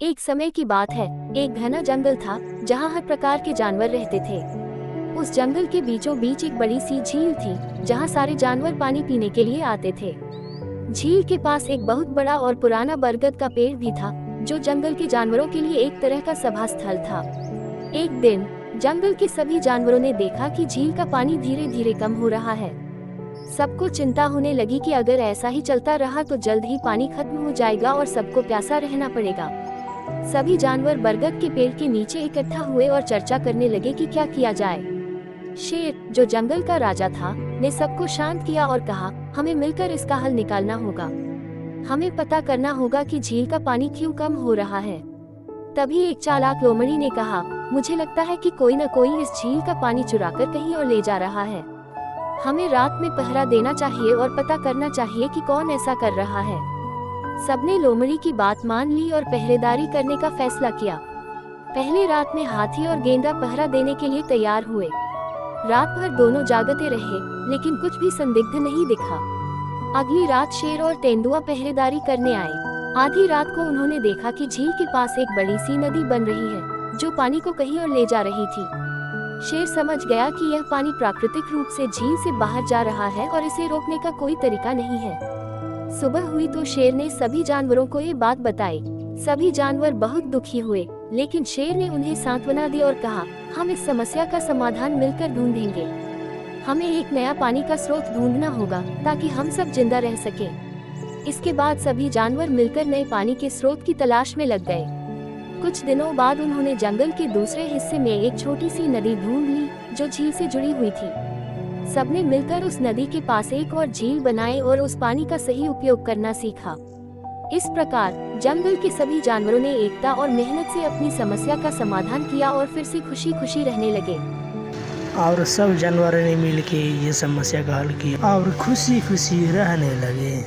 एक समय की बात है, एक घना जंगल था जहाँ हर प्रकार के जानवर रहते थे। उस जंगल के बीचों बीच एक बड़ी सी झील थी जहाँ सारे जानवर पानी पीने के लिए आते थे। झील के पास एक बहुत बड़ा और पुराना बरगद का पेड़ भी था जो जंगल के जानवरों के लिए एक तरह का सभा स्थल था। एक दिन जंगल के सभी जानवरों ने देखा कि झील का पानी धीरे धीरे कम हो रहा है। सबको चिंता होने लगी कि अगर ऐसा ही चलता रहा तो जल्द ही पानी खत्म हो जाएगा और सबको प्यासा रहना पड़ेगा। सभी जानवर बरगद के पेड़ के नीचे इकट्ठा हुए और चर्चा करने लगे कि क्या किया जाए। शेर, जो जंगल का राजा था, ने सबको शांत किया और कहा, हमें मिलकर इसका हल निकालना होगा। हमें पता करना होगा कि झील का पानी क्यों कम हो रहा है। तभी एक चालाक लोमड़ी ने कहा, मुझे लगता है कि कोई न कोई इस झील का पानी चुराकर कहीं और ले जा रहा है। हमें रात में पहरा देना चाहिए और पता करना चाहिए कि कौन ऐसा कर रहा है। सबने लोमड़ी की बात मान ली और पहरेदारी करने का फैसला किया। पहली रात में हाथी और गेंडा पहरा देने के लिए तैयार हुए। रात भर दोनों जागते रहे, लेकिन कुछ भी संदिग्ध नहीं दिखा। अगली रात शेर और तेंदुआ पहरेदारी करने आए। आधी रात को उन्होंने देखा कि झील के पास एक बड़ी सी नदी बन रही है जो पानी को कहीं और ले जा रही थी। शेर समझ गया कि यह पानी प्राकृतिक रूप से झील से बाहर जा रहा है और इसे रोकने का कोई तरीका नहीं है। सुबह हुई तो शेर ने सभी जानवरों को ये बात बताई। सभी जानवर बहुत दुखी हुए, लेकिन शेर ने उन्हें सांत्वना दी और कहा, हम इस समस्या का समाधान मिलकर ढूंढेंगे। हमें एक नया पानी का स्रोत ढूंढना होगा ताकि हम सब जिंदा रह सकें। इसके बाद सभी जानवर मिलकर नए पानी के स्रोत की तलाश में लग गए। कुछ दिनों बाद उन्होंने जंगल के दूसरे हिस्से में एक छोटी सी नदी ढूंढ ली जो झील से जुड़ी हुई थी। सबने मिलकर उस नदी के पास एक और झील बनाए और उस पानी का सही उपयोग करना सीखा। इस प्रकार जंगल के सभी जानवरों ने एकता और मेहनत से अपनी समस्या का समाधान किया और फिर से खुशी खुशी रहने लगे। और सब जानवरों ने मिलके ये समस्या का हल किया और खुशी खुशी रहने लगे।